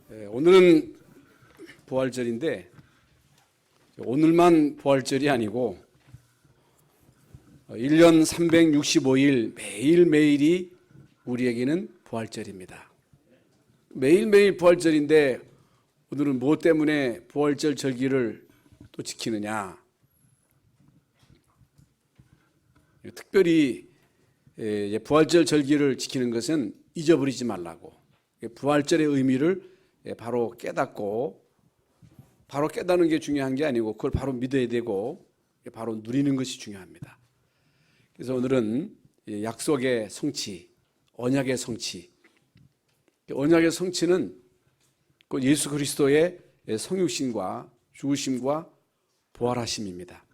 오늘은 부활절인데 오늘만 부활절이 아니고 1년 365일 매일매일이 우리에게는 부활절입니다. 매일매일 부활절인데 오늘은 무엇 때문에 부활절 절기를 또 지키느냐? 특별히 부활절 절기를 지키는 것은 잊어버리지 말라고, 부활절의 의미를 바로 깨닫고, 바로 깨닫는 게 중요한 게 아니고 그걸 바로 믿어야 되고 바로 누리는 것이 중요합니다. 그래서 오늘은 약속의 성취, 언약의 성취. 언약의 성취는 그 예수 그리스도의 성육신과 죽으심과 부활하심입니다.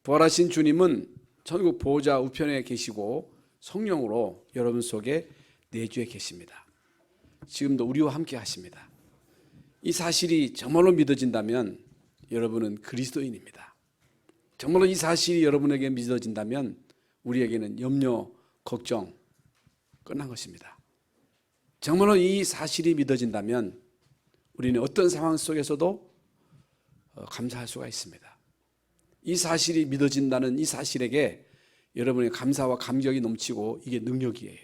부활하신 주님은 천국 보호자 우편에 계시고 성령으로 여러분 속에 내주에 계십니다. 지금도 우리와 함께 하십니다. 이 사실이 정말로 믿어진다면 여러분은 그리스도인입니다. 정말로 이 사실이 여러분에게 믿어진다면 우리에게는 염려, 걱정 끝난 것입니다. 정말로 이 사실이 믿어진다면 우리는 어떤 상황 속에서도 감사할 수가 있습니다. 이 사실이 믿어진다는 이 사실에게 여러분의 감사와 감격이 넘치고 이게 능력이에요.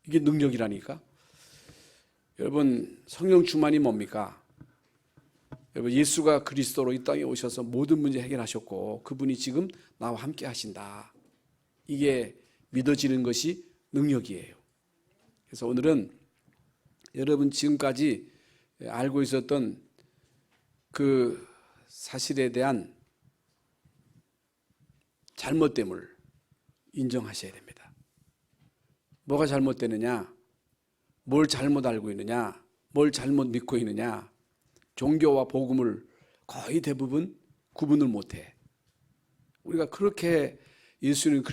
이게 능력이라니까. 여러분, 성령 충만이 뭡니까? 여러분, 예수가 그리스도로 이 땅에 오셔서 모든 문제 해결하셨고 그분이 지금 나와 함께 하신다. 이게 믿어지는 것이 능력이에요. 그래서 오늘은 여러분 지금까지 알고 있었던 그 사실에 대한 잘못됨을 인정하셔야 됩니다. 뭐가 잘못되느냐? 뭘 잘못 알고 있느냐? 뭘 잘못 믿고 있느냐? 종교와 복음을 거의 대부분 구분을 못해. 우리가 그렇게 예수는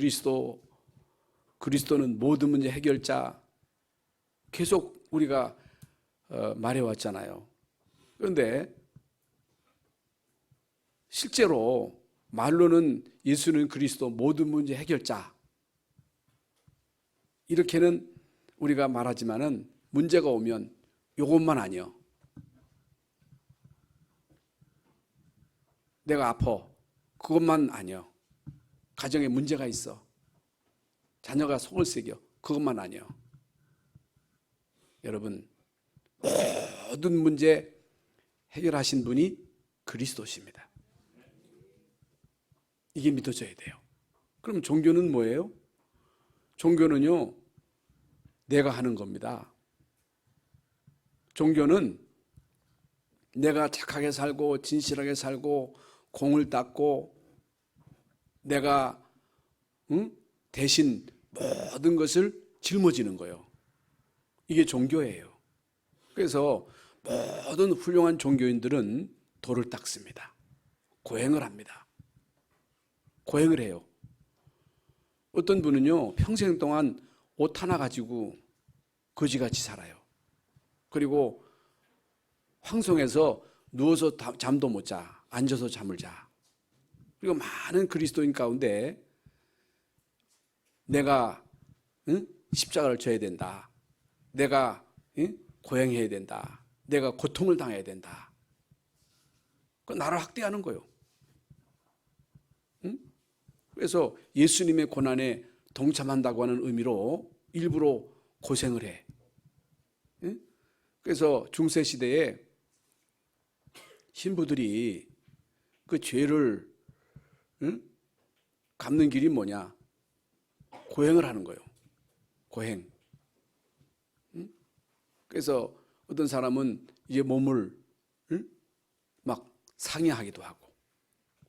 그리스도는 모든 문제 해결자 계속 우리가 말해왔잖아요. 그런데 실제로 말로는 예수는 그리스도 모든 문제 해결자 이렇게는 우리가 말하지만은 문제가 오면 이것만 아니요. 내가 아파. 그것만 아니요. 가정에 문제가 있어. 자녀가 속을 새겨. 그것만 아니요. 여러분, 모든 문제 해결하신 분이 그리스도십니다. 이게 믿어져야 돼요. 그럼 종교는 뭐예요? 종교는요, 내가 하는 겁니다. 종교는 내가 착하게 살고 진실하게 살고 공을 닦고 내가 대신 모든 것을 짊어지는 거예요. 이게 종교예요. 그래서 모든 훌륭한 종교인들은 돌을 닦습니다. 고행을 합니다. 고행을 해요. 어떤 분은요, 평생 동안 옷 하나 가지고 거지같이 살아요. 그리고 황송해서 누워서 잠도 못 자. 앉아서 잠을 자. 그리고 많은 그리스도인 가운데 내가 십자가를 져야 된다. 내가 고행해야 된다. 내가 고통을 당해야 된다. 그 나를 학대하는 거예요. 그래서 예수님의 고난에 동참한다고 하는 의미로 일부러 고생을 해. 그래서 중세시대에 신부들이 그 죄를 갚는 길이 뭐냐? 고행을 하는 거예요. 고행. 그래서 어떤 사람은 이제 몸을 막 상해하기도 하고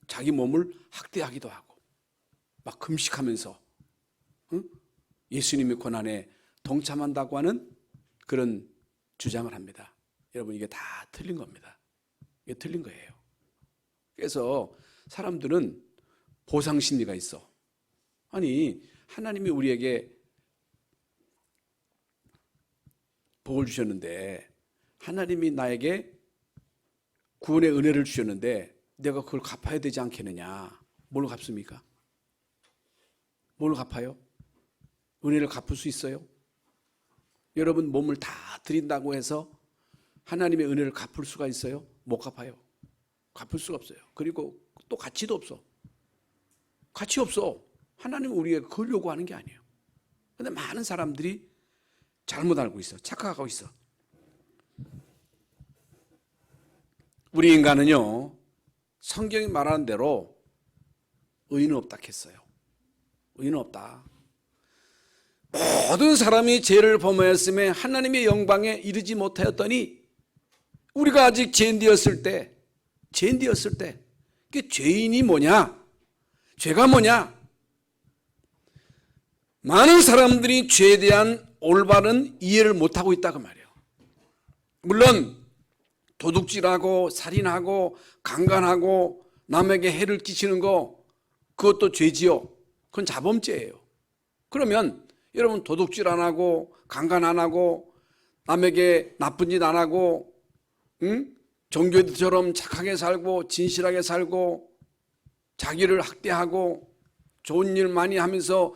자기 몸을 학대하기도 하고 막 금식하면서 예수님의 고난에 동참한다고 하는 그런 주장을 합니다. 여러분, 이게 다 틀린 겁니다. 이게 틀린 거예요. 그래서 사람들은 보상 심리가 있어. 아니, 하나님이 우리에게 복을 주셨는데, 하나님이 나에게 구원의 은혜를 주셨는데 내가 그걸 갚아야 되지 않겠느냐? 뭘로 갚습니까? 뭘로 갚아요? 은혜를 갚을 수 있어요? 여러분 몸을 다 드린다고 해서 하나님의 은혜를 갚을 수가 있어요? 못 갚아요. 갚을 수가 없어요. 그리고 또 가치도 없어. 가치 없어. 하나님은 우리에게 그걸 요구하는 게 아니에요. 그런데 많은 사람들이 잘못 알고 있어. 착각하고 있어. 우리 인간은요, 성경이 말하는 대로 의인은 없다 했어요. 의인은 없다. 모든 사람이 죄를 범하였음에 하나님의 영광에 이르지 못하였더니 우리가 아직 죄인되었을 때 그 죄인이 뭐냐? 죄가 뭐냐? 많은 사람들이 죄에 대한 올바른 이해를 못하고 있다고 말이에요. 물론 도둑질하고 살인하고 강간하고 남에게 해를 끼치는 거 그것도 죄지요. 그건 자범죄예요. 그러면 여러분 도둑질 안 하고 강간 안 하고 남에게 나쁜 짓 안 하고 종교인들처럼 착하게 살고 진실하게 살고 자기를 학대하고 좋은 일 많이 하면서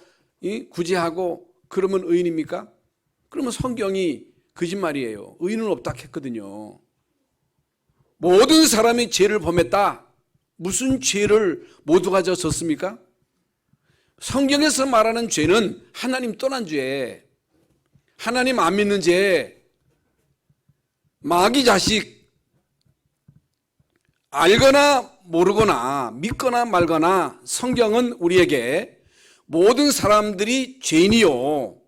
구제하고 그러면 의인입니까? 그러면 성경이 거짓말이에요. 의인은 없다 했거든요. 모든 사람이 죄를 범했다. 무슨 죄를 모두가 졌습니까? 성경에서 말하는 죄는 하나님 떠난 죄, 하나님 안 믿는 죄, 마귀 자식, 알거나 모르거나 믿거나 말거나 성경은 우리에게 모든 사람들이 죄인이요,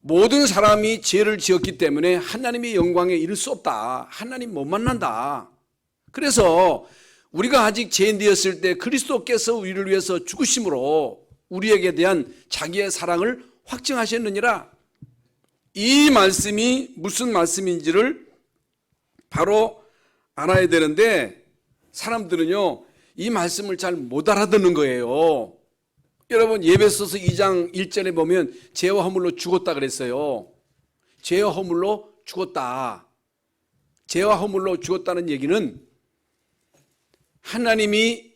모든 사람이 죄를 지었기 때문에 하나님의 영광에 이를 수 없다. 하나님 못 만난다. 그래서 우리가 아직 죄인 되었을 때 그리스도께서 우리를 위해서 죽으심으로 우리에게 대한 자기의 사랑을 확증하셨느니라. 이 말씀이 무슨 말씀인지를 바로 알아야 되는데 사람들은요 이 말씀을 잘 못 알아듣는 거예요. 여러분 예배소서 2장 1절에 보면 죄와 허물로 죽었다 그랬어요. 죄와 허물로 죽었다. 죄와 허물로 죽었다는 얘기는 하나님이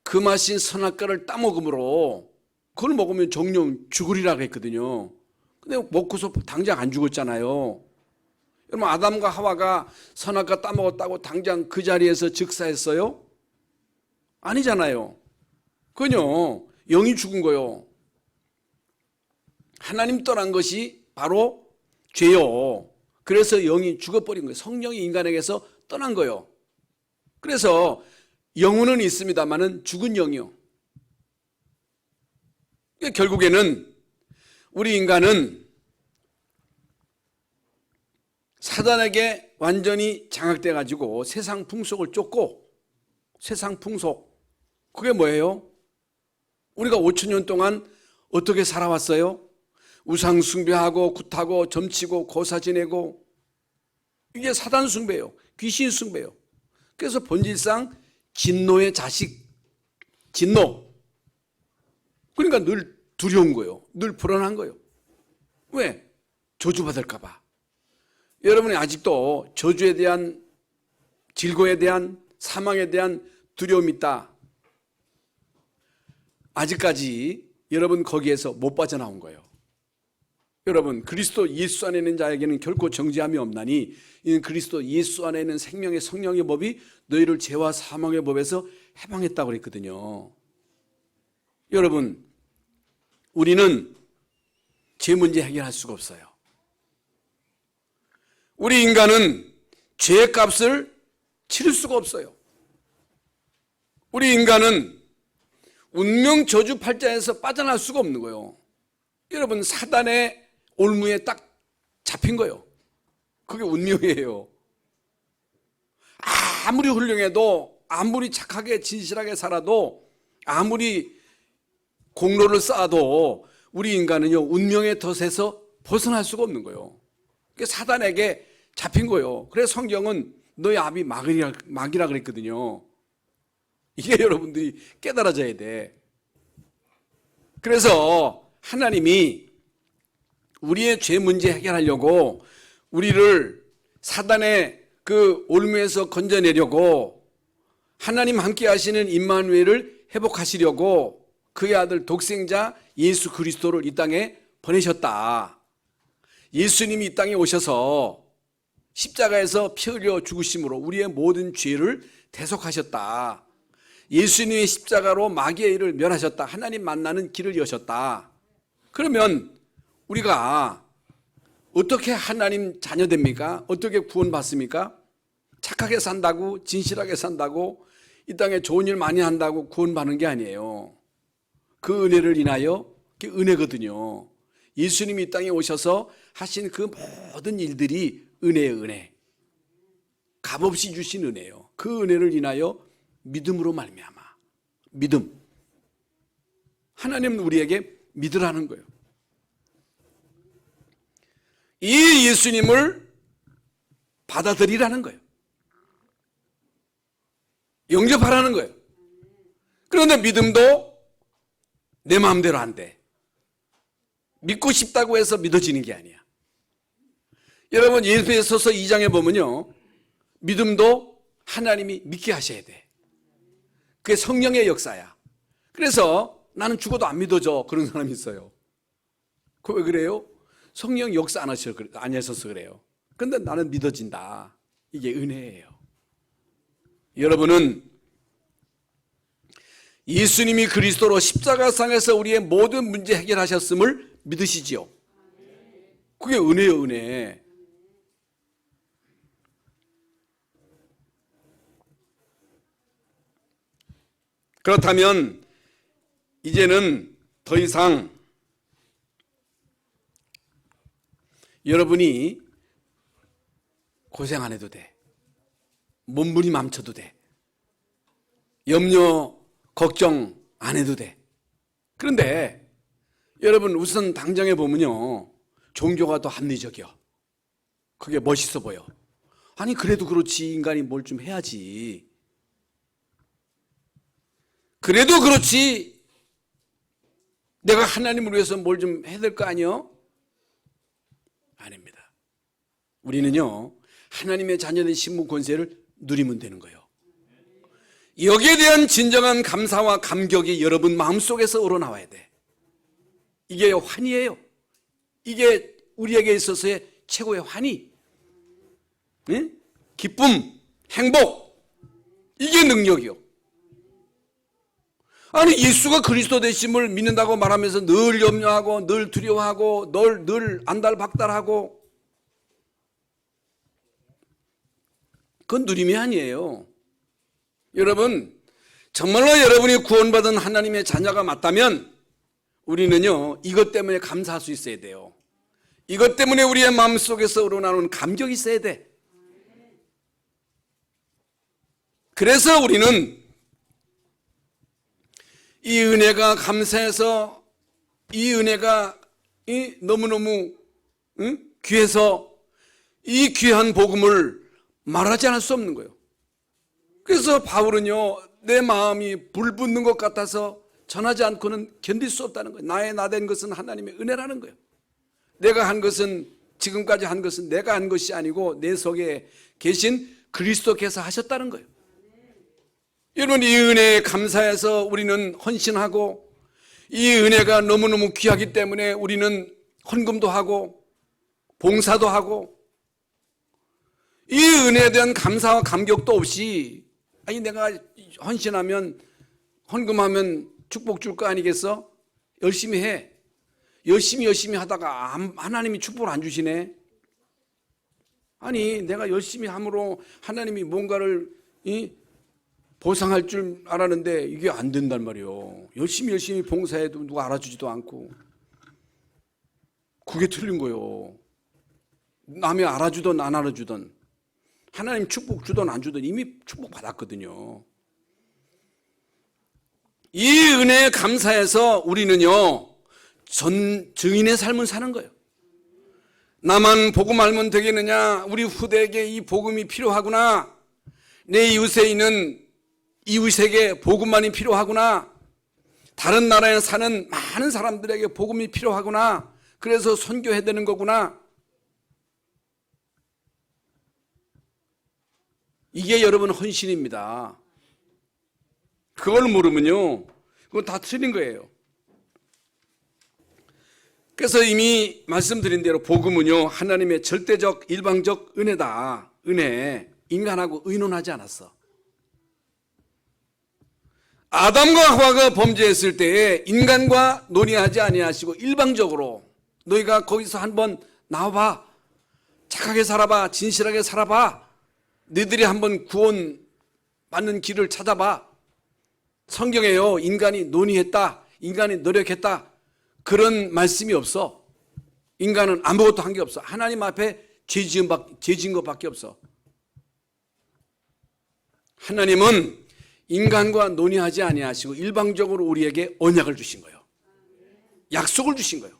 금하신 선악과를 따먹음으로 그걸 먹으면 정령 죽으리라고 했거든요. 근데 먹고서 당장 안 죽었잖아요. 여러분 아담과 하와가 선악과 따먹었다고 당장 그 자리에서 즉사했어요? 아니잖아요. 그건요 영이 죽은 거요. 하나님 떠난 것이 바로 죄요. 그래서 영이 죽어버린 거예요. 성령이 인간에게서 떠난 거요. 그래서 영혼은 있습니다만은 죽은 영이요. 결국에는 우리 인간은 사단에게 완전히 장악돼 가지고 세상 풍속을 쫓고, 세상 풍속 그게 뭐예요? 우리가 5,000년 동안 어떻게 살아왔어요? 우상 숭배하고 굿하고 점치고 고사 지내고, 이게 사단 숭배예요. 귀신 숭배예요. 그래서 본질상 진노의 자식, 진노. 그러니까 늘 두려운 거예요. 늘 불안한 거예요. 왜? 저주받을까 봐. 여러분이 아직도 저주에 대한, 질고에 대한, 사망에 대한 두려움이 있다. 아직까지 여러분 거기에서 못 빠져나온 거예요. 여러분 그리스도 예수 안에 있는 자에게는 결코 정죄함이 없나니 이는 그리스도 예수 안에 있는 생명의 성령의 법이 너희를 죄와 사망의 법에서 해방했다고 그랬거든요. 여러분 우리는 죄 문제 해결할 수가 없어요. 우리 인간은 죄의 값을 치를 수가 없어요. 우리 인간은 운명 저주 팔자에서 빠져날 수가 없는 거예요. 여러분 사단의 올무에 딱 잡힌 거예요. 그게 운명이에요. 아무리 훌륭해도, 아무리 착하게 진실하게 살아도, 아무리 공로를 쌓아도 우리 인간은요 운명의 덫에서 벗어날 수가 없는 거예요. 사단에게 잡힌 거예요. 그래서 성경은 너의 압이 막이라 그랬거든요. 이게 여러분들이 깨달아져야 돼. 그래서 하나님이 우리의 죄 문제 해결하려고 우리를 사단의 그 올무에서 건져내려고 하나님 함께 하시는 임마누엘을 회복하시려고 그의 아들 독생자 예수 그리스도를 이 땅에 보내셨다. 예수님이 이 땅에 오셔서 십자가에서 피 흘려 죽으심으로 우리의 모든 죄를 대속하셨다. 예수님의 십자가로 마귀의 일을 멸하셨다. 하나님 만나는 길을 여셨다. 그러면 우리가 어떻게 하나님 자녀 됩니까? 어떻게 구원받습니까? 착하게 산다고, 진실하게 산다고, 이 땅에 좋은 일 많이 한다고 구원받는 게 아니에요. 그 은혜를 인하여, 그게 은혜거든요. 예수님이 이 땅에 오셔서 하신 그 모든 일들이 은혜예요, 은혜. 값없이 주신 은혜예요. 그 은혜를 인하여 믿음으로 말미암아. 믿음. 하나님은 우리에게 믿으라는 거예요. 이 예수님을 받아들이라는 거예요. 영접하라는 거예요. 그런데 믿음도 내 마음대로 안 돼. 믿고 싶다고 해서 믿어지는 게 아니야. 여러분, 에베소서 2장에 보면요, 믿음도 하나님이 믿게 하셔야 돼. 그게 성령의 역사야. 그래서 나는 죽어도 안 믿어져, 그런 사람이 있어요. 그 왜 그래요? 성령 역사 안 하셔서 그래요. 그런데 나는 믿어진다. 이게 은혜예요. 여러분은 예수님이 그리스도로 십자가상에서 우리의 모든 문제 해결하셨음을 믿으시지요? 그게 은혜예요, 은혜. 그렇다면 이제는 더 이상 여러분이 고생 안 해도 돼. 몸부림망쳐도 돼. 염려, 걱정 안 해도 돼. 그런데 여러분, 우선 당장에 보면요, 종교가 더 합리적이요. 그게 멋있어 보여. 아니, 그래도 그렇지, 인간이 뭘 좀 해야지. 그래도 그렇지, 내가 하나님을 위해서 뭘 좀 해야 될 거 아니요? 아닙니다. 우리는요, 하나님의 자녀된 신분 권세를 누리면 되는 거예요. 여기에 대한 진정한 감사와 감격이 여러분 마음속에서 우러나와야 돼. 이게 환희예요. 이게 우리에게 있어서의 최고의 환희. 응? 기쁨, 행복. 이게 능력이요. 아니, 예수가 그리스도 되심을 믿는다고 말하면서 늘 염려하고 늘 두려워하고 늘 안달박달하고, 그건 누림이 아니에요. 여러분, 정말로 여러분이 구원받은 하나님의 자녀가 맞다면 우리는요, 이것 때문에 감사할 수 있어야 돼요. 이것 때문에 우리의 마음속에서 우러나오는 감격이 있어야 돼. 그래서 우리는 이 은혜가 감사해서, 이 은혜가 너무너무 귀해서 이 귀한 복음을 말하지 않을 수 없는 거예요. 그래서 바울은요, 내 마음이 불붙는 것 같아서 전하지 않고는 견딜 수 없다는 거예요. 나의 나된 것은 하나님의 은혜라는 거예요. 내가 한 것은, 지금까지 한 것은 내가 한 것이 아니고 내 속에 계신 그리스도께서 하셨다는 거예요. 여러분, 이 은혜에 감사해서 우리는 헌신하고, 이 은혜가 너무너무 귀하기 때문에 우리는 헌금도 하고 봉사도 하고, 이 은혜에 대한 감사와 감격도 없이, 아니, 내가 헌신하면, 헌금하면 축복 줄 거 아니겠어? 열심히 해. 열심히 하다가 하나님이 축복을 안 주시네. 아니, 내가 열심히 함으로 하나님이 뭔가를 보상할 줄 알았는데 이게 안 된단 말이에요. 열심히 봉사해도 누가 알아주지도 않고. 그게 틀린 거예요. 남이 알아주든 안 알아주든, 하나님 축복 주든 안 주든 이미 축복 받았거든요. 이 은혜에 감사해서 우리는요, 증인의 삶을 사는 거예요. 나만 복음 알면 되겠느냐, 우리 후대에게 이 복음이 필요하구나, 내 이웃에 있는 이웃에게 복음만이 필요하구나, 다른 나라에 사는 많은 사람들에게 복음이 필요하구나, 그래서 선교해야 되는 거구나. 이게 여러분 헌신입니다. 그걸 모르면요, 그건 다 틀린 거예요. 그래서 이미 말씀드린 대로 복음은요, 하나님의 절대적 일방적 은혜다. 은혜. 인간하고 의논하지 않았어. 아담과 하와가 범죄했을 때에 인간과 논의하지 아니하시고 일방적으로 너희가 거기서 한번 나와봐. 착하게 살아봐. 진실하게 살아봐. 너희들이 한번 구원 받는 길을 찾아봐. 성경에요, 인간이 논의했다. 인간이 노력했다. 그런 말씀이 없어. 인간은 아무것도 한 게 없어. 하나님 앞에 죄 지은 것밖에 없어. 하나님은 인간과 논의하지 아니하시고 일방적으로 우리에게 언약을 주신 거예요. 약속을 주신 거예요.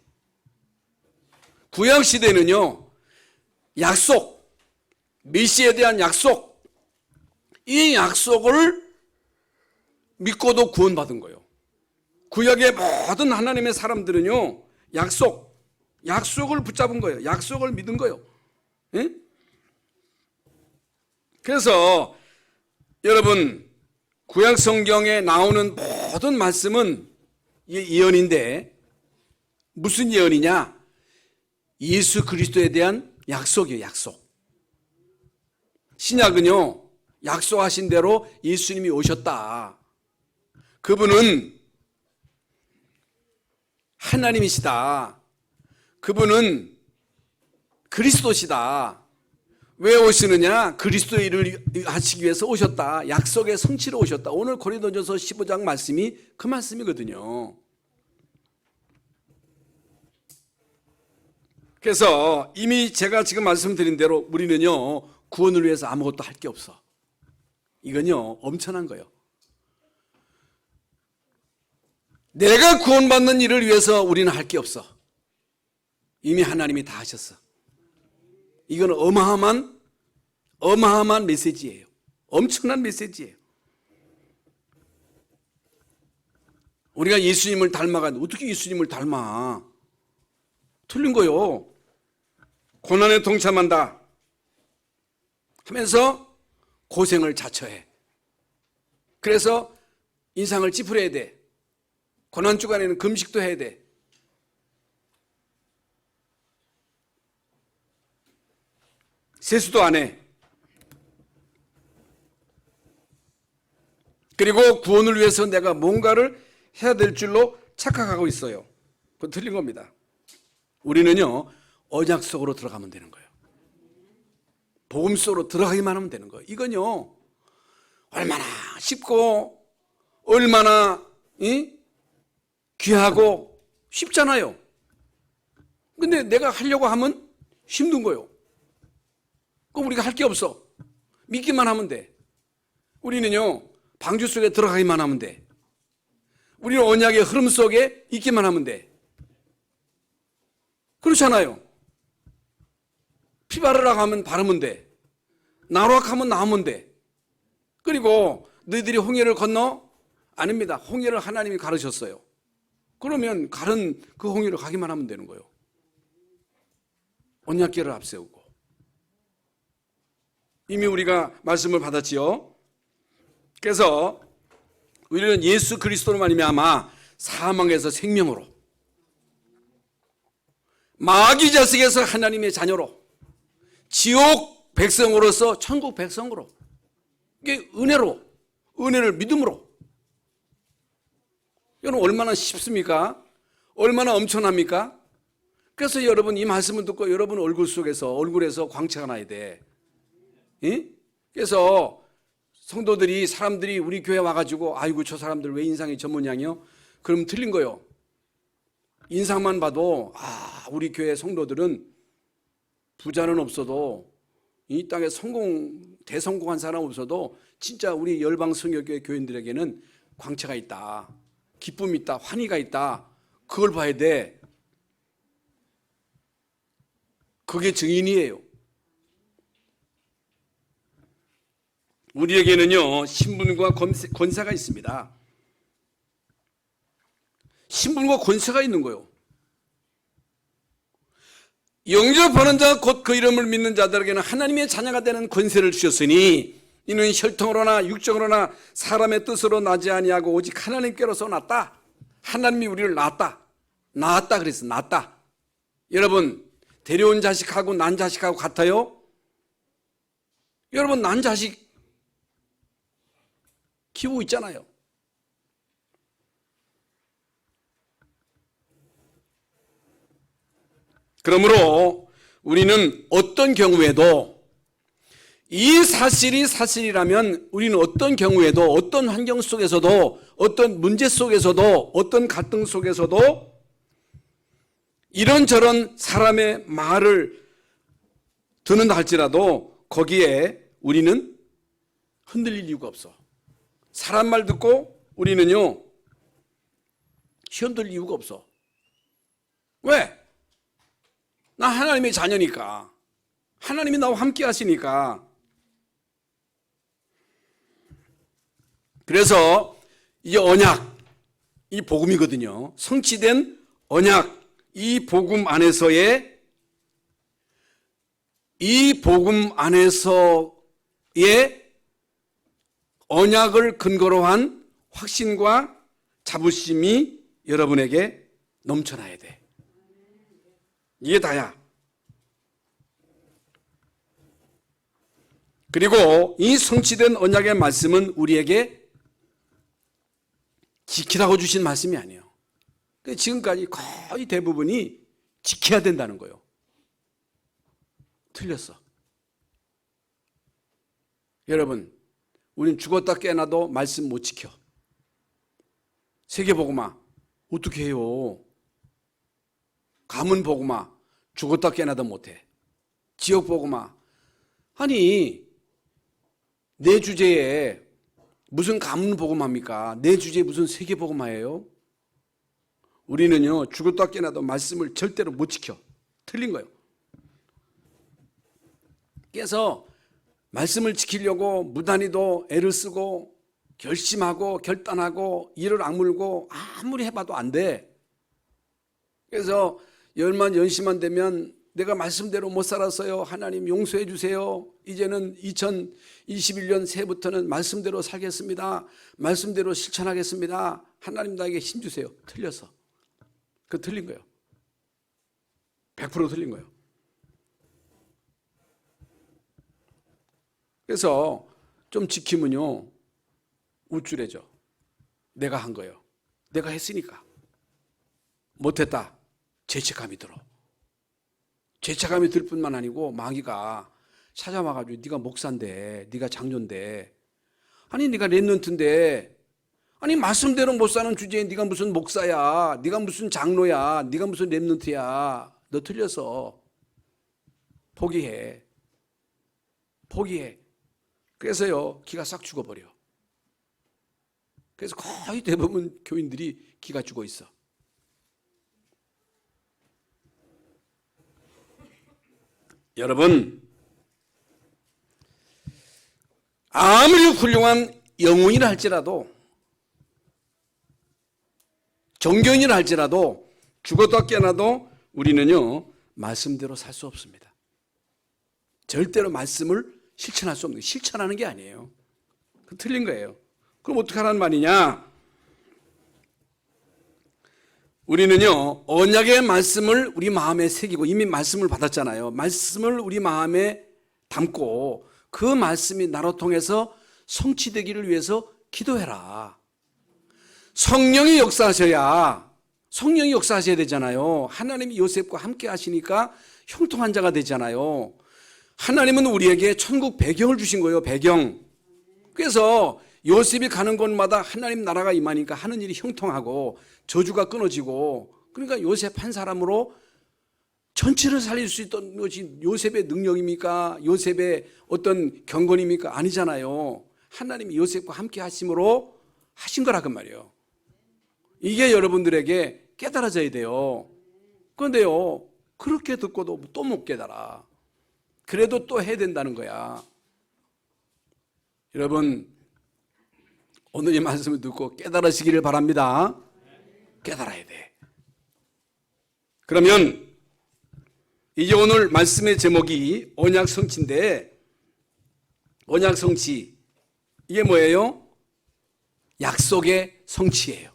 구약 시대는요, 약속, 메시아에 대한 약속, 이 약속을 믿고도 구원받은 거예요. 구약의 모든 하나님의 사람들은요, 약속을 붙잡은 거예요. 약속을 믿은 거예요. 예? 그래서 여러분, 구약 성경에 나오는 모든 말씀은 예언인데 무슨 예언이냐? 예수 그리스도에 대한 약속이에요. 약속. 신약은요, 약속하신 대로 예수님이 오셨다. 그분은 하나님이시다. 그분은 그리스도시다. 왜 오시느냐? 그리스도의 일을 하시기 위해서 오셨다. 약속의 성취로 오셨다. 오늘 고린도전서 15장 말씀이 그 말씀이거든요. 그래서 이미 제가 지금 말씀드린 대로 우리는요, 구원을 위해서 아무것도 할 게 없어. 이건요, 엄청난 거예요. 내가 구원받는 일을 위해서 우리는 할 게 없어. 이미 하나님이 다 하셨어. 이건 어마어마한 메시지예요. 엄청난 메시지예요. 우리가 예수님을 닮아가는데 어떻게 예수님을 닮아? 틀린 거요. 고난에 동참한다 하면서 고생을 자처해. 그래서 인상을 찌푸려야 돼. 고난 주간에는 금식도 해야 돼. 세수도 안 해. 그리고 구원을 위해서 내가 뭔가를 해야 될 줄로 착각하고 있어요. 그건 틀린 겁니다. 우리는요, 언약 속으로 들어가면 되는 거예요. 복음 속으로 들어가기만 하면 되는 거예요. 이건요, 얼마나 쉽고 얼마나 귀하고 쉽잖아요. 근데 내가 하려고 하면 힘든 거예요. 그럼 우리가 할 게 없어. 믿기만 하면 돼. 우리는요, 방주 속에 들어가기만 하면 돼. 우리는 언약의 흐름 속에 있기만 하면 돼. 그렇잖아요. 피 바르라고 하면 바르면 돼. 나오라고 하면 나오면 돼. 그리고 너희들이 홍해를 건너? 아닙니다. 홍해를 하나님이 가르셨어요. 그러면 가른 그 홍해를 가기만 하면 되는 거예요. 언약궤를 앞세우고. 이미 우리가 말씀을 받았지요. 그래서 우리는 예수 그리스도로 말미암아 사망에서 생명으로, 마귀 자식에서 하나님의 자녀로, 지옥 백성으로서 천국 백성으로, 이게 은혜로, 은혜를 믿음으로. 여러분 얼마나 쉽습니까? 얼마나 엄청납니까? 그래서 여러분 이 말씀을 듣고 여러분 얼굴에서 광채가 나야 돼. 그래서 성도들이, 사람들이 우리 교회 와가지고 아이고 저 사람들 왜 인상이 저 모양이요? 그럼 틀린 거예요. 인상만 봐도 우리 교회 성도들은 부자는 없어도 이 땅에 대성공한 사람 없어도 진짜 우리 열방 성교회 교인들에게는 광채가 있다, 기쁨이 있다, 환희가 있다. 그걸 봐야 돼. 그게 증인이에요. 우리에게는요, 신분과 권세가 있습니다. 신분과 권세가 있는 거예요. 영접하는 자 곧 그 이름을 믿는 자들에게는 하나님의 자녀가 되는 권세를 주셨으니 이는 혈통으로나 육정으로나 사람의 뜻으로 나지 아니하고 오직 하나님께로서 났다. 하나님이 우리를 낳았다. 그래서 낳았다. 여러분, 데려온 자식하고 난 자식하고 같아요? 여러분, 난 자식 키우고 있잖아요. 그러므로 우리는 어떤 경우에도 이 사실이 사실이라면 우리는 어떤 경우에도 어떤 환경 속에서도 어떤 문제 속에서도 어떤 갈등 속에서도 이런저런 사람의 말을 듣는다 할지라도 거기에 우리는 흔들릴 이유가 없어. 사람 말 듣고 우리는요 흔들릴 이유가 없어. 왜? 나 하나님의 자녀니까. 하나님이 나와 함께 하시니까. 그래서 이 언약, 이 복음이거든요. 성취된 언약, 이 복음 안에서의 언약을 근거로 한 확신과 자부심이 여러분에게 넘쳐나야 돼. 이게 다야. 그리고 이 성취된 언약의 말씀은 우리에게 지키라고 주신 말씀이 아니에요. 지금까지 거의 대부분이 지켜야 된다는 거예요. 틀렸어. 여러분, 우린 죽었다 깨어나도 말씀 못 지켜. 세계복음화 어떻게 해요? 가문복음화 죽었다 깨어나도 못해. 지역복음화 아니 내 주제에 무슨 가문복음화입니까? 내 주제에 무슨 세계복음화예요? 우리는요 죽었다 깨어나도 말씀을 절대로 못 지켜. 틀린 거예요. 그래서 말씀을 지키려고 무단히도 애를 쓰고 결심하고 결단하고 이를 악물고 아무리 해봐도 안 돼. 그래서 열만 연시만 되면 내가 말씀대로 못 살았어요. 하나님 용서해 주세요. 이제는 2021년 새해부터는 말씀대로 살겠습니다. 말씀대로 실천하겠습니다. 하나님 나에게 힘 주세요. 틀렸어. 그거 틀린 거예요. 100% 틀린 거예요. 그래서 좀 지키면요 우쭐해져. 내가 한 거예요. 내가 했으니까. 못했다. 죄책감이 들어. 죄책감이 들 뿐만 아니고 마귀가 찾아와가지고 네가 목사인데 네가 장로인데 아니 네가 랩런트인데 아니 말씀대로 못 사는 주제에 네가 무슨 목사야, 네가 무슨 장로야, 네가 무슨 랩런트야. 너 틀렸어. 포기해. 그래서요 기가 싹 죽어버려. 그래서 거의 대부분 교인들이 기가 죽어 있어. 여러분, 아무리 훌륭한 영혼이라 할지라도 종교인이라 할지라도 죽어도 깨어나도 우리는요 말씀대로 살 수 없습니다. 절대로 말씀을 실천할 수 없는 거예요. 실천하는 게 아니에요. 그건 틀린 거예요. 그럼 어떻게 하라는 말이냐? 우리는요 언약의 말씀을 우리 마음에 새기고 이미 말씀을 받았잖아요. 말씀을 우리 마음에 담고 그 말씀이 나로 통해서 성취되기를 위해서 기도해라. 성령이 역사하셔야 되잖아요. 하나님이 요셉과 함께 하시니까 형통한 자가 되잖아요. 하나님은 우리에게 천국 배경을 주신 거예요. 배경. 그래서 요셉이 가는 곳마다 하나님 나라가 임하니까 하는 일이 형통하고 저주가 끊어지고, 그러니까 요셉 한 사람으로 전체를 살릴 수 있던 것이 요셉의 능력입니까? 요셉의 어떤 경건입니까? 아니잖아요. 하나님이 요셉과 함께 하심으로 하신 거라 그 말이에요. 이게 여러분들에게 깨달아져야 돼요. 그런데요 그렇게 듣고도 또 못 깨달아. 그래도 또 해야 된다는 거야. 여러분 오늘 이 말씀을 듣고 깨달으시기를 바랍니다. 깨달아야 돼. 그러면 이제 오늘 말씀의 제목이 언약 성취인데, 언약 성취 이게 뭐예요? 약속의 성취예요.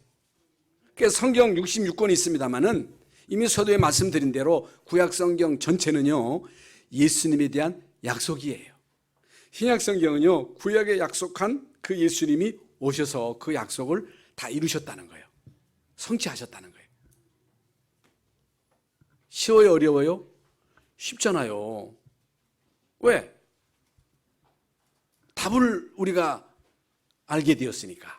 그래서 성경 66권이 있습니다만은 이미 서두에 말씀드린 대로 구약성경 전체는요, 예수님에 대한 약속이에요. 신약성경은요, 구약에 약속한 그 예수님이 오셔서 그 약속을 다 이루셨다는 거예요. 성취하셨다는 거예요. 쉬워요, 어려워요? 쉽잖아요. 왜? 답을 우리가 알게 되었으니까.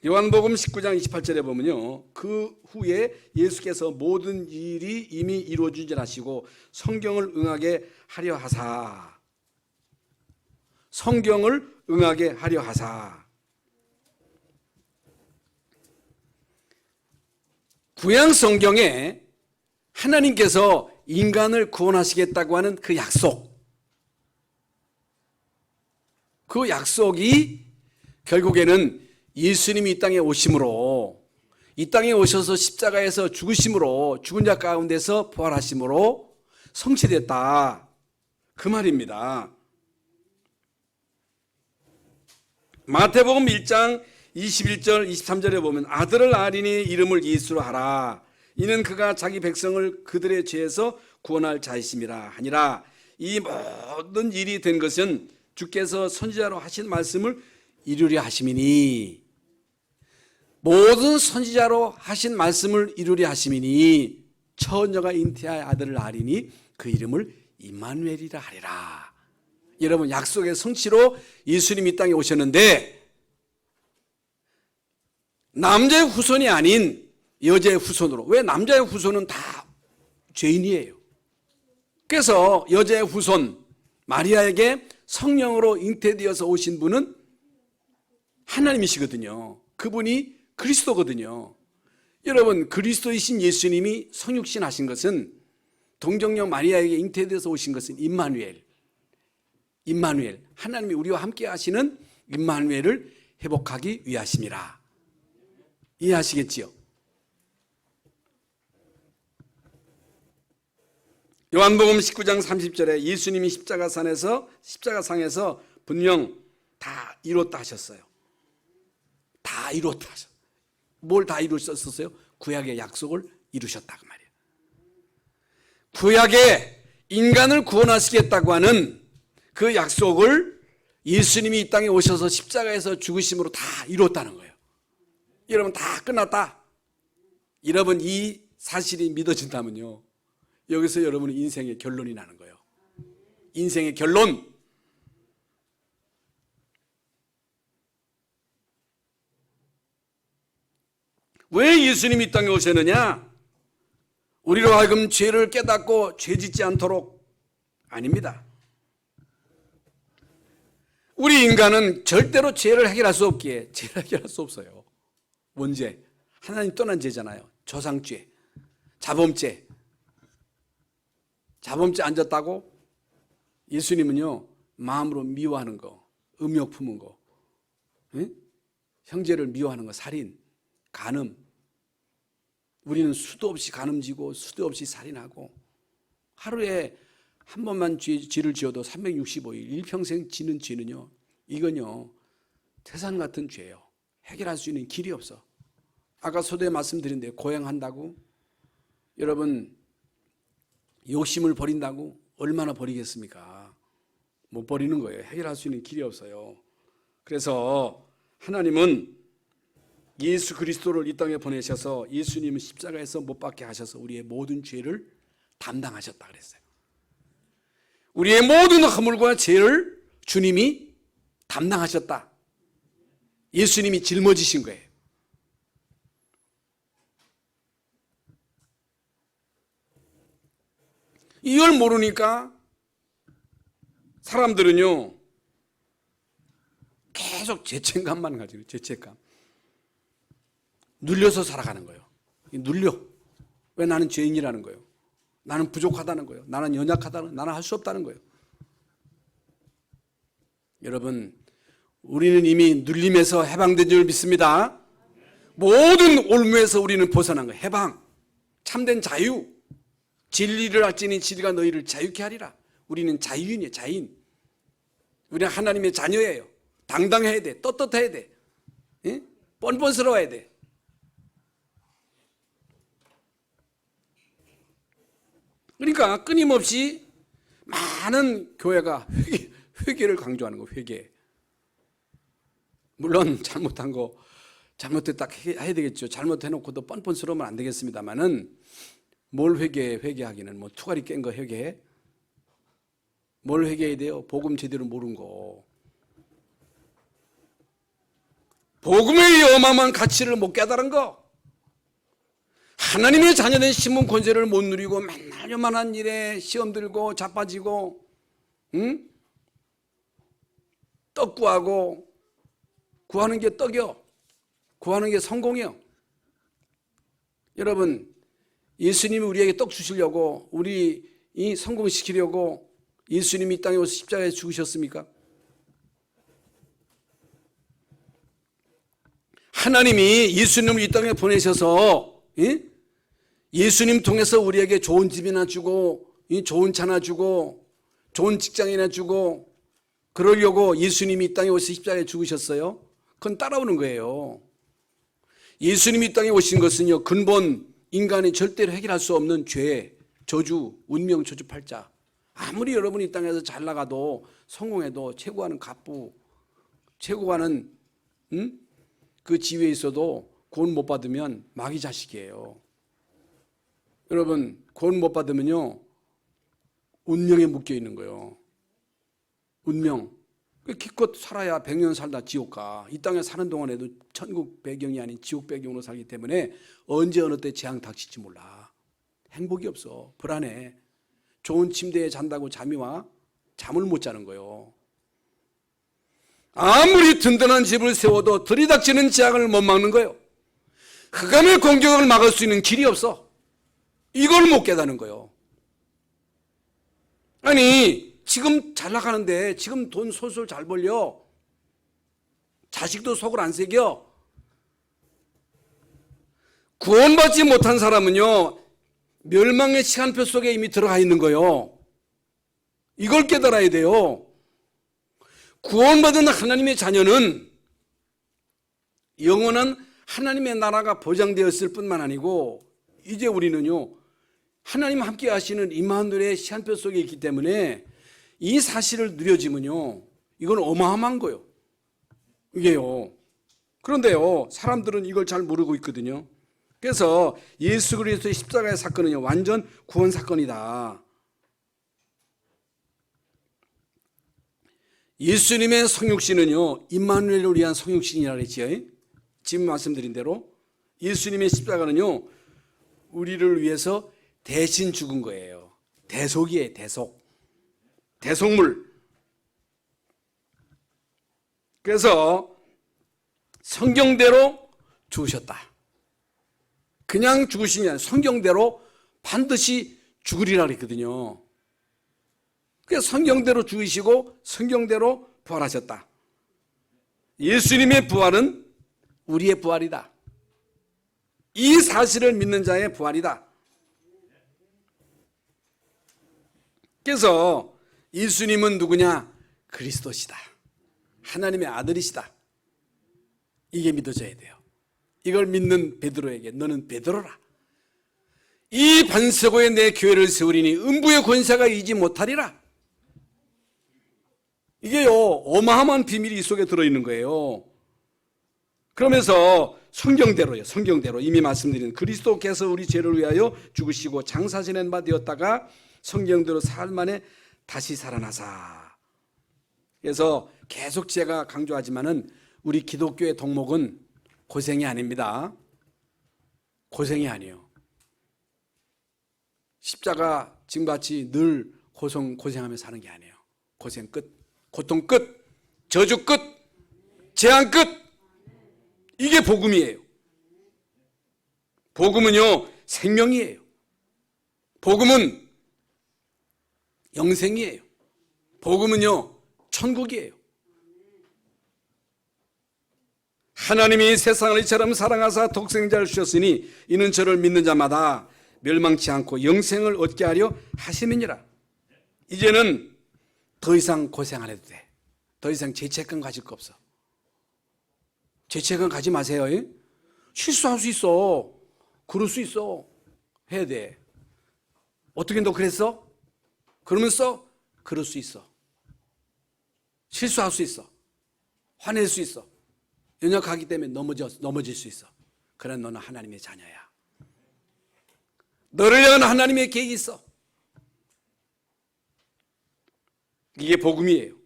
요한복음 19장 28절에 보면요, 그 후에 예수께서 모든 일이 이미 이루어진 줄 아시고 성경을 응하게 하려 하사, 성경을 응하게 하려 하사. 구약 성경에 하나님께서 인간을 구원하시겠다고 하는 그 약속, 그 약속이 결국에는 예수님이 이 땅에 오심으로, 이 땅에 오셔서 십자가에서 죽으심으로, 죽은 자 가운데서 부활하심으로 성취됐다, 그 말입니다. 마태복음 1장 21절 23절에 보면 아들을 낳으리니 이름을 예수로 하라. 이는 그가 자기 백성을 그들의 죄에서 구원할 자이심이라 하니라. 이 모든 일이 된 것은 주께서 선지자로 하신 말씀을 이루려 하심이니, 모든 선지자로 하신 말씀을 이루려 하심이니 처녀가 잉태하여 아들을 낳으리니 그 이름을 임마누엘이라 하리라. 여러분, 약속의 성취로 예수님이 이 땅에 오셨는데 남자의 후손이 아닌 여자의 후손으로. 왜? 남자의 후손은 다 죄인이에요. 그래서 여자의 후손 마리아에게 성령으로 잉태되어서 오신 분은 하나님이시거든요. 그분이 그리스도거든요. 여러분, 그리스도이신 예수님이 성육신 하신 것은 동정녀 마리아에게 잉태되어서 오신 것은 임마누엘, 하나님이 우리와 함께 하시는 임마누엘을 회복하기 위하심이라. 이해하시겠지요? 요한복음 19장 30절에 예수님이 십자가상에서 분명 다 이뤘다 하셨어요. 다 이뤘다 하셨어요. 뭘 다 이루셨었어요? 구약의 약속을 이루셨다 그 말이에요. 구약에 인간을 구원하시겠다고 하는 그 약속을 예수님이 이 땅에 오셔서 십자가에서 죽으심으로 다 이뤘다는 거예요. 여러분, 다 끝났다. 여러분, 이 사실이 믿어진다면요, 여기서 여러분의 인생의 결론이 나는 거예요. 인생의 결론. 왜 예수님이 이 땅에 오셨느냐? 우리로 하여금 죄를 깨닫고 죄 짓지 않도록? 아닙니다. 우리 인간은 절대로 죄를 해결할 수 없기에 죄를 해결할 수 없어요. 원죄, 하나님 떠난 죄잖아요. 조상죄, 자범죄. 자범죄 안 졌다고? 예수님은요, 마음으로 미워하는 거, 음욕 품은 거, 응? 형제를 미워하는 거, 살인, 간음. 우리는 수도 없이 간음지고 수도 없이 살인하고, 하루에 한 번만 죄를 지어도 365일 일평생 지는 죄는요, 이건요 태산 같은 죄예요. 해결할 수 있는 길이 없어. 아까 서두에 말씀드린 고행한다고, 여러분 욕심을 버린다고 얼마나 버리겠습니까? 못 버리는 거예요. 해결할 수 있는 길이 없어요. 그래서 하나님은 예수 그리스도를 이 땅에 보내셔서 예수님은 십자가에서 못 박게 하셔서 우리의 모든 죄를 담당하셨다 그랬어요. 우리의 모든 허물과 죄를 주님이 담당하셨다. 예수님이 짊어지신 거예요. 이걸 모르니까 사람들은요 계속 죄책감만 가지고, 죄책감 눌려서 살아가는 거예요. 눌려. 왜? 나는 죄인이라는 거예요. 나는 부족하다는 거예요. 나는 연약하다는, 나는 할 수 없다는 거예요. 여러분, 우리는 이미 눌림에서 해방된 줄 믿습니다. 모든 올무에서 우리는 벗어난 거예요. 해방, 참된 자유. 진리를 알지니 진리가 너희를 자유케 하리라. 우리는 자유인이에요. 자유인. 우리는 하나님의 자녀예요. 당당해야 돼. 떳떳해야 돼. 예? 뻔뻔스러워야 돼. 그러니까 끊임없이 많은 교회가 회개를 강조하는 거, 회개. 물론 잘못한 거 잘못했다 해야 되겠죠. 잘못해놓고도 뻔뻔스러우면 안 되겠습니다만은 뭘 회개하기는 뭐 투가리 깬 거 회개해? 뭘 회개해야 돼요? 복음 제대로 모르는 거. 복음의 어마어마한 가치를 못 깨달은 거. 하나님의 자녀된 신분 권세를 못 누리고 맨날 요만한 일에 시험 들고 자빠지고, 응? 떡 구하고, 구하는 게 떡이요. 구하는 게 성공이요. 여러분, 예수님이 우리에게 떡 주시려고, 우리 성공시키려고 예수님이 이 땅에 오셔서 십자가에 죽으셨습니까? 하나님이 예수님을 이 땅에 보내셔서, 예수님 통해서 우리에게 좋은 집이나 주고, 좋은 차나 주고, 좋은 직장이나 주고, 그러려고 예수님이 이 땅에 오셔서 십자가에 죽으셨어요? 그건 따라오는 거예요. 예수님이 이 땅에 오신 것은요, 근본 인간이 절대로 해결할 수 없는 죄, 저주, 운명, 저주팔자. 아무리 여러분이 이 땅에서 잘 나가도 성공해도 최고하는 갑부, 최고하는 그 지위에 있어도 구원 못 받으면 마귀 자식이에요. 여러분, 구원 못 받으면요, 운명에 묶여 있는 거예요. 운명. 기껏 살아야 100년 살다 지옥 가. 이 땅에 사는 동안에도 천국 배경이 아닌 지옥 배경으로 살기 때문에 언제 어느 때 재앙 닥칠지 몰라. 행복이 없어. 불안해. 좋은 침대에 잔다고 잠이 와? 잠을 못 자는 거예요. 아무리 든든한 집을 세워도 들이닥치는 재앙을 못 막는 거예요. 흑암의 공격을 막을 수 있는 길이 없어. 이걸 못 깨닫는 거예요. 아니, 지금 잘 나가는데, 지금 돈 솔솔 잘 벌려. 자식도 속을 안 새겨. 구원받지 못한 사람은요, 멸망의 시간표 속에 이미 들어가 있는 거예요. 이걸 깨달아야 돼요. 구원받은 하나님의 자녀는 영원한 하나님의 나라가 보장되었을 뿐만 아니고, 이제 우리는요, 하나님 함께 하시는 임마누엘의 시간표 속에 있기 때문에 이 사실을 누려지면요, 이건 어마어마한 거예요. 이게요. 그런데요, 사람들은 이걸 잘 모르고 있거든요. 그래서 예수 그리스도의 십자가의 사건은요, 완전 구원 사건이다. 예수님의 성육신은요, 임마누엘을 위한 성육신이라고 그랬지요. 지금 말씀드린 대로 예수님의 십자가는요, 우리를 위해서 대신 죽은 거예요. 대속이에요, 대속. 대속물. 그래서 성경대로 죽으셨다. 그냥 죽으신 게 아니라 성경대로 반드시 죽으리라 그랬거든요. 그래서 성경대로 죽으시고 성경대로 부활하셨다. 예수님의 부활은 우리의 부활이다. 이 사실을 믿는 자의 부활이다. 그래서 예수님은 누구냐? 그리스도시다. 하나님의 아들이시다. 이게 믿어져야 돼요. 이걸 믿는 베드로에게 너는 베드로라. 이 반석에 내 교회를 세우리니 음부의 권세가 이기지 못하리라. 이게요, 어마어마한 비밀이 이 속에 들어있는 거예요. 그러면서 성경대로요, 성경대로 이미 말씀드린 그리스도께서 우리 죄를 위하여 죽으시고 장사 지낸 바 되었다가 성경대로 사흘 만에 다시 살아나사. 그래서 계속 제가 강조하지만은 우리 기독교의 덕목은 고생이 아닙니다. 고생이 아니에요. 십자가 지금같이 늘 고생하며 사는 게 아니에요. 고생 끝, 고통 끝, 저주 끝, 재앙 끝. 이게 복음이에요. 복음은요, 생명이에요. 복음은 영생이에요. 복음은요, 천국이에요. 하나님이 세상을 이처럼 사랑하사 독생자를 주셨으니 이는 저를 믿는 자마다 멸망치 않고 영생을 얻게 하려 하심이니라. 이제는 더 이상 고생 안 해도 돼. 더 이상 죄책감 가질 거 없어. 죄책감 가지 마세요. 실수할 수 있어. 그럴 수 있어. 해야 돼. 어떻게 너 그랬어? 그러면서 그럴 수 있어. 실수할 수 있어. 화낼 수 있어. 연약하기 때문에 넘어질 수 있어. 그러나 너는 하나님의 자녀야. 너를 향한 하나님의 계획이 있어. 이게 복음이에요.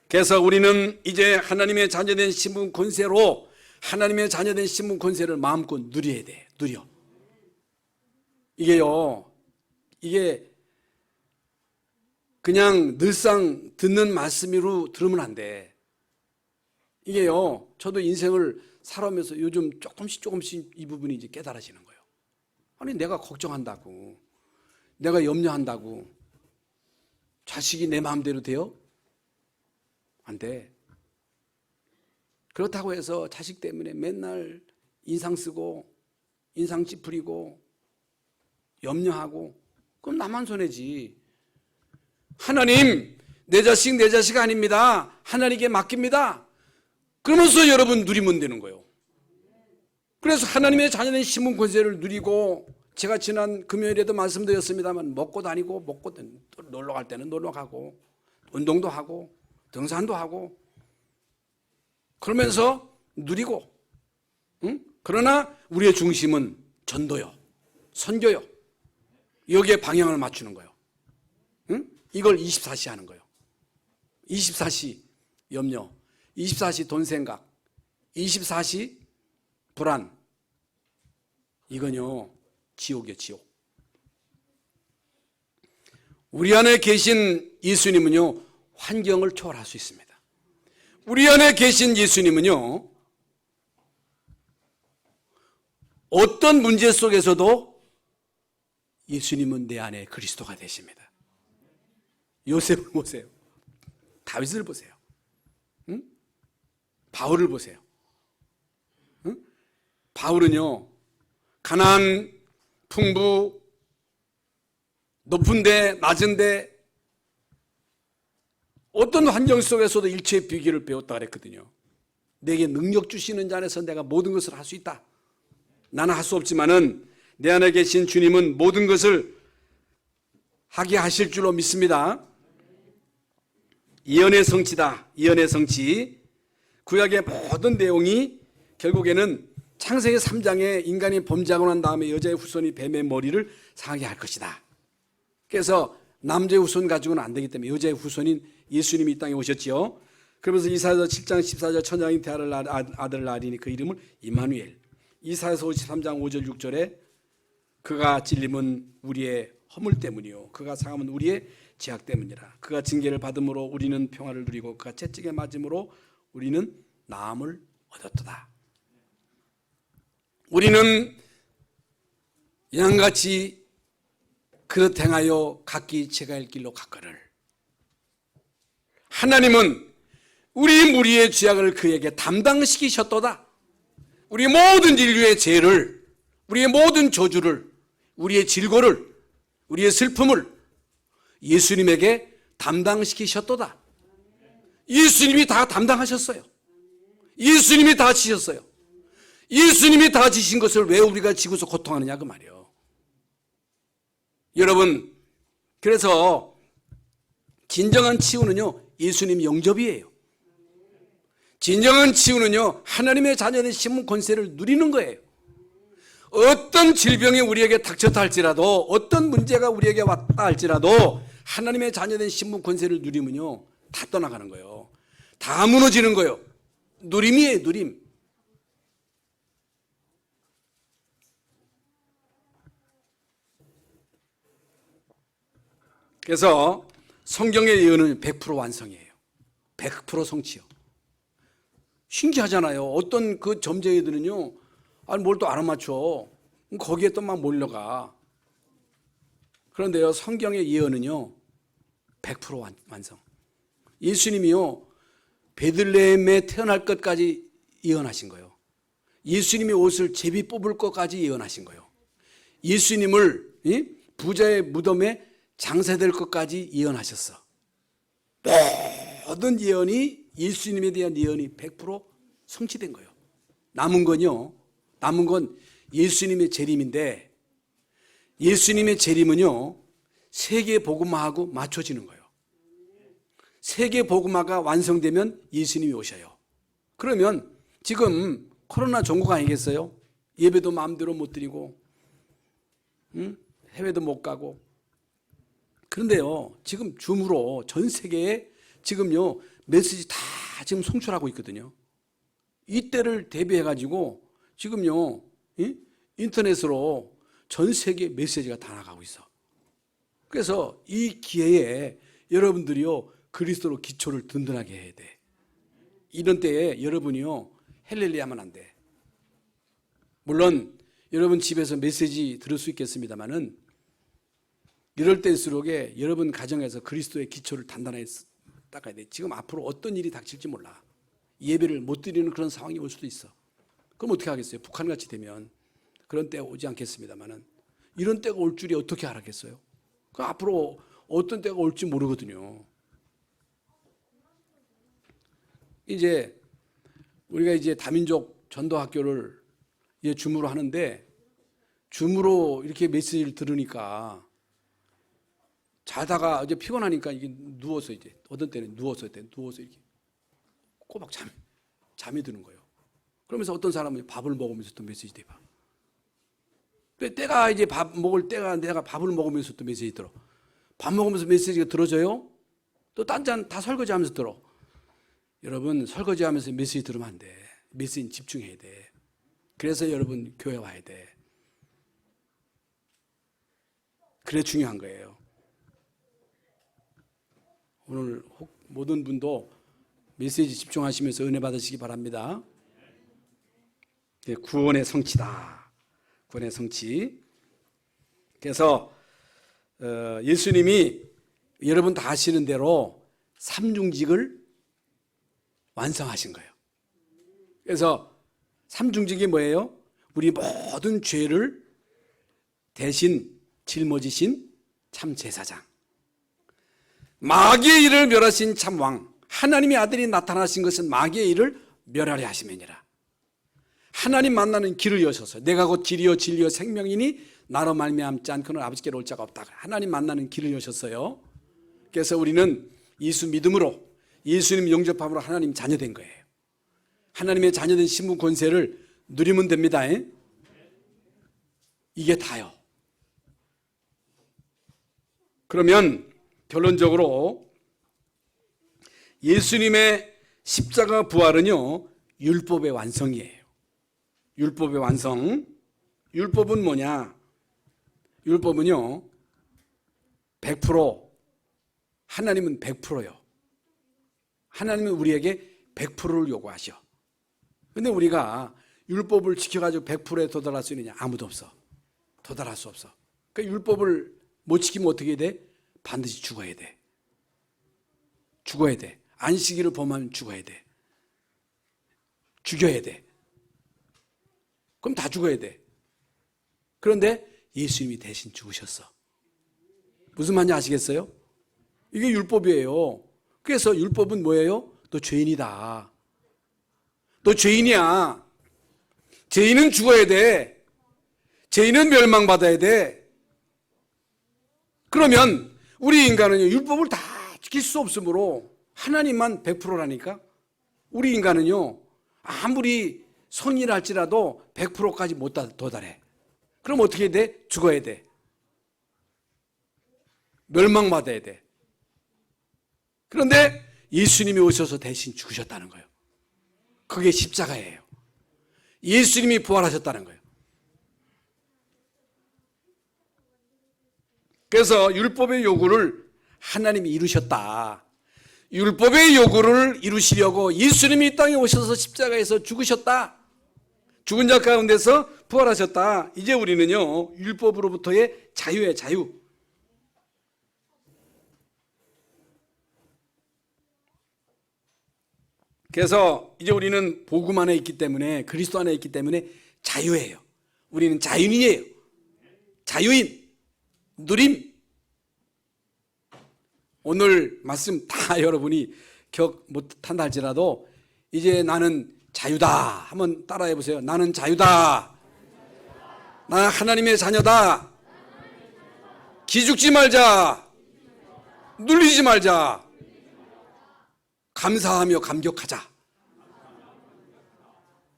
그래서 우리는 이제 하나님의 자녀된 신분 권세로 하나님의 자녀된 신분 권세를 마음껏 누려야 돼. 누려. 이게 그냥 늘상 듣는 말씀으로 들으면 안 돼. 저도 인생을 살아오면서 요즘 조금씩 이 부분이 이제 깨달아지는 거예요. 아니, 내가 걱정한다고, 내가 염려한다고 자식이 내 마음대로 돼요? 안 돼. 그렇다고 해서 자식 때문에 맨날 인상 쓰고 인상 찌푸리고 염려하고 그럼 나만 손해지. 하나님, 내 자식 아닙니다. 하나님께 맡깁니다. 그러면서 여러분 누리면 되는 거예요. 그래서 하나님의 자녀된 신분 권세를 누리고, 제가 지난 금요일에도 말씀드렸습니다만, 먹고 다니고 놀러 갈 때는 놀러 가고 운동도 하고 등산도 하고 그러면서 누리고, 그러나 우리의 중심은 전도요, 선교요. 여기에 방향을 맞추는 거예요. 이걸 24시 하는 거예요. 24시 염려, 24시 돈 생각, 24시 불안. 이건요, 지옥이에요, 지옥. 우리 안에 계신 예수님은요, 환경을 초월할 수 있습니다. 우리 안에 계신 예수님은요, 어떤 문제 속에서도 예수님은 내 안에 그리스도가 되십니다. 요셉을 보세요. 다윗을 보세요. 바울을 보세요. 바울은요, 가난, 풍부, 높은데 낮은데 어떤 환경 속에서도 일체의 비결을 배웠다 그랬거든요. 내게 능력 주시는 자 안에서 내가 모든 것을 할 수 있다. 나는 할 수 없지만은 내 안에 계신 주님은 모든 것을 하게 하실 줄로 믿습니다. 예언의 성취다. 예언의 성취. 구약의 모든 내용이 결국에는 창세기 3장에 인간이 범죄하고 난 다음에 여자의 후손이 뱀의 머리를 상하게 할 것이다. 그래서 남자의 후손 가지고는 안 되기 때문에 여자의 후손인 예수님이 이 땅에 오셨지요. 그러면서 이사야서 7장 14절 천장이 대하를 아들을 낳으리니 그 이름을 임마누엘. 이사야서 53장 5절 6절에 그가 찔림은 우리의 허물 때문이요 그가 상함은 우리의 죄악 때문이라. 그가 징계를 받음으로 우리는 평화를 누리고 그가 채찍에 맞음으로 우리는 나음을 얻었도다. 우리는 양같이 그릇 행하여 각기 제가 할 길로 갔거늘. 하나님은 우리 무리의 죄악을 그에게 담당시키셨도다. 우리 모든 인류의 죄를, 우리의 모든 저주를, 우리의 질고를, 우리의 슬픔을 예수님에게 담당시키셨도다. 예수님이 다 담당하셨어요. 예수님이 다 지셨어요. 예수님이 다 지신 것을 왜 우리가 지고서 고통하느냐 그 말이에요. 여러분, 그래서 진정한 치유는요, 예수님 영접이에요. 진정한 치유는요, 하나님의 자녀된 신분 권세를 누리는 거예요. 어떤 질병이 우리에게 닥쳤다 할지라도, 어떤 문제가 우리에게 왔다 할지라도 하나님의 자녀된 신분 권세를 누리면요, 다 떠나가는 거예요. 다 무너지는 거예요. 누림이에요, 누림. 그래서 성경의 예언은 100% 완성이에요. 100% 성취요. 신기하잖아요. 어떤 그 점쟁이들은요, 아니 뭘 또 알아맞혀. 거기에 또 막 몰려가. 그런데요, 성경의 예언은요, 100% 완성. 예수님이요, 베들레헴에 태어날 것까지 예언하신 거예요. 예수님이 옷을 제비 뽑을 것까지 예언하신 거예요. 예수님을 부자의 무덤에 장사될 것까지 예언하셨어. 모든 예언이, 예수님에 대한 예언이 100% 성취된 거예요. 남은 건 예수님의 재림인데, 예수님의 재림은요, 세계 복음화하고 맞춰지는 거예요. 세계 복음화가 완성되면 예수님이 오셔요. 그러면 지금 코로나 종국 아니겠어요? 예배도 마음대로 못 드리고, 해외도 못 가고. 그런데요, 지금 줌으로 전 세계에 지금요, 메시지 다 지금 송출하고 있거든요. 이때를 대비해가지고 지금요, 인터넷으로 전 세계 메시지가 다 나가고 있어. 그래서 이 기회에 여러분들이요, 그리스도로 기초를 든든하게 해야 돼. 이런 때에 여러분이요, 헬렐레 하면 안 돼. 물론 여러분 집에서 메시지 들을 수 있겠습니다만은 이럴 때일수록에 여러분 가정에서 그리스도의 기초를 단단하게 닦아야 돼. 지금 앞으로 어떤 일이 닥칠지 몰라. 예배를 못 드리는 그런 상황이 올 수도 있어. 그럼 어떻게 하겠어요? 북한같이 되면 그런 때가 오지 않겠습니다만은 이런 때가 올 줄이 어떻게 알았겠어요? 그 앞으로 어떤 때가 올지 모르거든요. 이제 우리가 이제 다민족 전도학교를 이제 줌으로 하는데 줌으로 이렇게 메시지를 들으니까 자다가 이제 피곤하니까 이게 누워서 이제 어떤 때는 누워서 이렇게 꼬박 잠이 드는 거예요. 그러면서 어떤 사람은 밥을 먹으면서 또 메시지 대봐. 때가 이제 밥 먹을 때가 내가 밥을 먹으면서 또 메시지 들어. 밥 먹으면서 메시지가 들어져요? 또 딴 다 설거지하면서 들어. 여러분 설거지하면서 메시지 들으면 안 돼. 메시지 집중해야 돼. 그래서 여러분 교회 와야 돼. 그래 중요한 거예요. 오늘 모든 분도 메시지 집중하시면서 은혜 받으시기 바랍니다. 구원의 성취다. 구원의 성취. 그래서 예수님이 여러분 다 아시는 대로 삼중직을 완성하신 거예요. 그래서 삼중직이 뭐예요? 우리 모든 죄를 대신 짊어지신 참 제사장, 마귀의 일을 멸하신 참 왕, 하나님의 아들이 나타나신 것은 마귀의 일을 멸하려 하심이니라. 하나님 만나는 길을 여셔서 내가 곧 길이요 진리요 생명이니 나로 말미암지 않고는 아버지께로 올 자가 없다. 하나님 만나는 길을 여셨어요. 그래서 우리는 예수 믿음으로 예수님 영접함으로 하나님 자녀된 거예요. 하나님의 자녀된 신분 권세를 누리면 됩니다. 이게 다요. 그러면 결론적으로 예수님의 십자가 부활은요, 율법의 완성이에요. 율법의 완성. 율법은 뭐냐? 율법은요, 100%, 하나님은 100%요. 하나님은 우리에게 100%를 요구하셔. 근데 우리가 율법을 지켜가지고 100%에 도달할 수 있느냐? 아무도 없어. 도달할 수 없어. 그러니까 율법을 못 지키면 어떻게 해야 돼? 반드시 죽어야 돼. 죽어야 돼. 안식일을 범하면 죽어야 돼. 죽여야 돼. 그럼 다 죽어야 돼. 그런데 예수님이 대신 죽으셨어. 무슨 말인지 아시겠어요? 이게 율법이에요. 그래서 율법은 뭐예요? 너 죄인이다. 너 죄인이야. 죄인은 죽어야 돼. 죄인은 멸망받아야 돼. 그러면 우리 인간은 율법을 다 지킬 수 없으므로 하나님만 100%라니까. 우리 인간은요, 아무리 성인을 할지라도 100%까지 못 도달해. 그럼 어떻게 해야 돼? 죽어야 돼. 멸망받아야 돼. 그런데 예수님이 오셔서 대신 죽으셨다는 거예요. 그게 십자가예요. 예수님이 부활하셨다는 거예요. 그래서 율법의 요구를 하나님이 이루셨다. 율법의 요구를 이루시려고 예수님이 이 땅에 오셔서 십자가에서 죽으셨다. 죽은 자 가운데서 부활하셨다. 이제 우리는요, 율법으로부터의 자유의 자유. 그래서 이제 우리는 복음 안에 있기 때문에, 그리스도 안에 있기 때문에 자유예요. 우리는 자유인이에요. 자유인, 누림. 오늘 말씀 다 여러분이 기억 못한다 할지라도 이제 나는 자유다. 한번 따라해 보세요. 나는 자유다. 나 하나님의 자녀다. 기죽지 말자. 눌리지 말자. 감사하며 감격하자.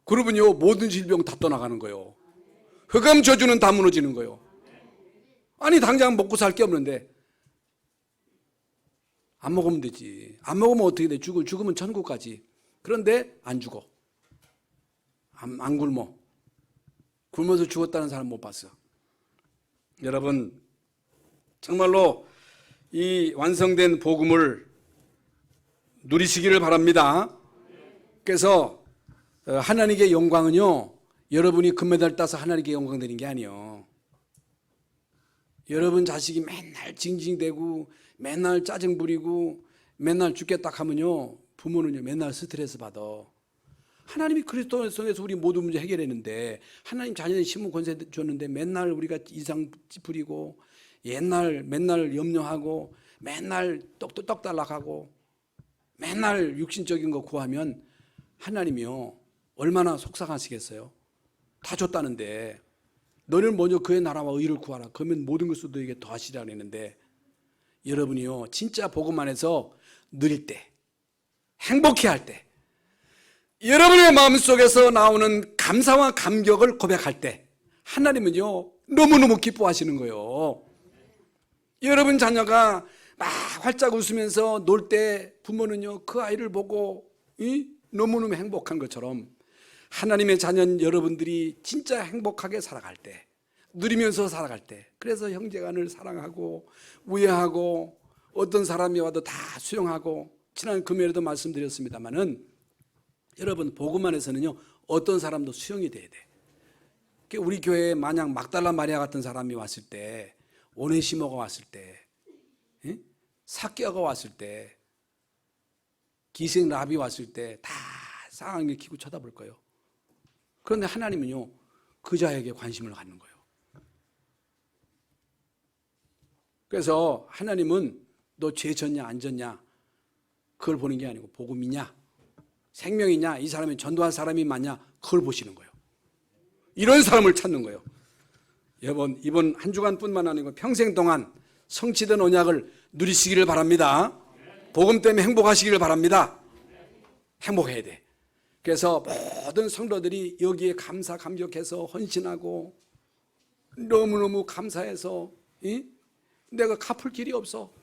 그러면요 모든 질병 다 떠나가는 거예요. 흑암 저주는 다 무너지는 거예요. 아니 당장 먹고 살 게 없는데 안 먹으면 되지. 안 먹으면 어떻게 돼? 죽으면 천국 가지. 그런데 안 죽어. 안 굶어. 굶어서 죽었다는 사람 못 봤어. 여러분 정말로 이 완성된 복음을 누리시기를 바랍니다. 그래서 하나님께 영광은요 여러분이 금메달 따서 하나님께 영광 드리는 게 아니에요. 여러분 자식이 맨날 징징대고 맨날 짜증 부리고 맨날 죽겠다 하면요 부모는요 맨날 스트레스 받아. 하나님이 그리스도 속에서 우리 모든 문제 해결했는데 하나님 자녀의 신분 권세 줬는데 맨날 우리가 이상 부리고 맨날 염려하고 맨날 떡 달락하고 맨날 육신적인 거 구하면 하나님이요 얼마나 속상하시겠어요. 다 줬다는데 너는 먼저 그의 나라와 의를 구하라. 그러면 모든 것을 너에게 더하시리라 했는데 여러분이요 진짜 복음 안에서 누릴 때 행복해할 때 여러분의 마음속에서 나오는 감사와 감격을 고백할 때 하나님은요 너무너무 기뻐하시는 거예요. 여러분 자녀가 막 활짝 웃으면서 놀 때 부모는요 그 아이를 보고 너무너무 행복한 것처럼 하나님의 자녀는 여러분들이 진짜 행복하게 살아갈 때 누리면서 살아갈 때 그래서 형제간을 사랑하고 우애하고 어떤 사람이 와도 다 수용하고 지난 금요일에도 말씀드렸습니다마는 여러분 복음 안에서는요 어떤 사람도 수용이 돼야 돼. 우리 교회에 만약 막달라 마리아 같은 사람이 왔을 때 오네시모가 왔을 때 사케오가 왔을 때 기생 라비 왔을 때 다 쌍을 키고 쳐다볼 거예요. 그런데 하나님은요 그 자에게 관심을 갖는 거예요. 그래서 하나님은 너 죄 졌냐 안 졌냐 그걸 보는 게 아니고 복음이냐 생명이냐 이 사람이 전도한 사람이 맞냐 그걸 보시는 거예요. 이런 사람을 찾는 거예요. 여러분 이번 한 주간뿐만 아니고 평생 동안 성취된 언약을 누리시기를 바랍니다. 복음 때문에 행복하시기를 바랍니다. 행복해야 돼. 그래서 모든 성도들이 여기에 감격해서 헌신하고 너무너무 감사해서 내가 갚을 길이 없어.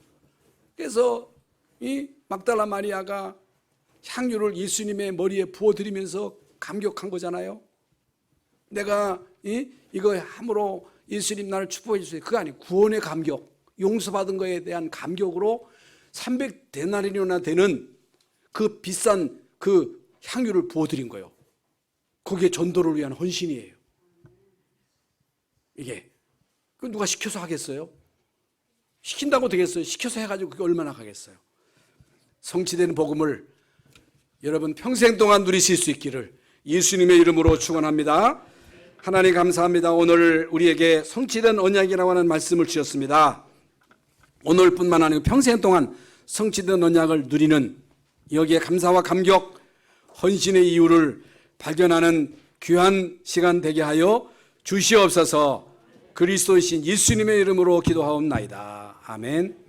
그래서 이 막달라 마리아가 향유를 예수님의 머리에 부어드리면서 감격한 거잖아요. 내가 이거 함으로 예수님 나를 축복해 주세요. 그거 아니에요. 구원의 감격, 용서받은 거에 대한 감격으로 300데나리온이나 되는 그 비싼 그 향유를 부어드린 거예요. 그게 전도를 위한 헌신이에요. 이게 그 누가 시켜서 하겠어요? 시킨다고 되겠어요? 시켜서 해가지고 그게 얼마나 가겠어요? 성취되는 복음을 여러분 평생 동안 누리실 수 있기를 예수님의 이름으로 축원합니다. 하나님 감사합니다. 오늘 우리에게 성취된 언약이라고 하는 말씀을 주셨습니다. 오늘뿐만 아니고 평생 동안 성취된 언약을 누리는 여기에 감사와 감격, 헌신의 이유를 발견하는 귀한 시간 되게 하여 주시옵소서. 그리스도이신 예수님의 이름으로 기도하옵나이다. 아멘.